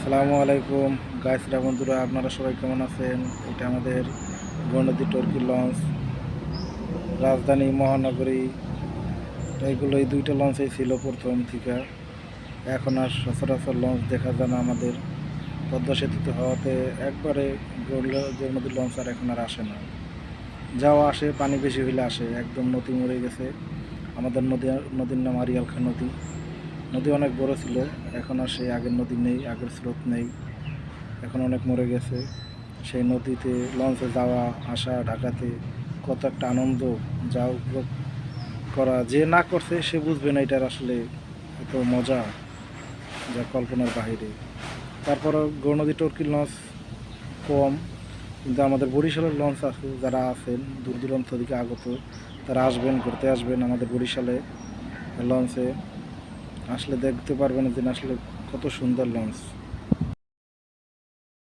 আসসালামু আলাইকুম গাইসরা বন্ধুরা, আপনারা সবাই কেমন আছেন? এটা আমাদের গৌনদী টর্কি লঞ্চ, রাজধানী মহানগরী। এইগুলো এই দুইটা লঞ্চই ছিল প্রথম থেকে। এখন আর সচরাচর লঞ্চ দেখা যায় না আমাদের পদ্মা সেতুতে হওয়াতে। একবারে গৌনদী লঞ্চ আর এখন আর আসে না। যাওয়া আসে, পানি বেশি হইলে আসে। একদম নদী মরে গেছে। আমাদের নদীর নাম আরিয়াল খাঁ নদী। নদী অনেক বড় ছিল, এখন আর সেই আগের নদী নেই, আগের স্রোত নেই, এখন অনেক মরে গেছে। সেই নদীতে লঞ্চে যাওয়া আসা ঢাকাতে কত একটা আনন্দ, যা উপভোগ করা যে না করছে সে বুঝবে না এটার আসলে এত মজা, যা কল্পনার বাহিরে। তারপরও গৌনদী টর্কির লঞ্চ কম, কিন্তু আমাদের বরিশালের লঞ্চ আছে। যারা আছেন দূর দূরান্ত থেকে আগত, তারা আসবেন, ঘুরতে আসবেন আমাদের বরিশালে। লঞ্চে আসলে দেখতে পারবেন যে আসলে কত সুন্দর লঞ্চ।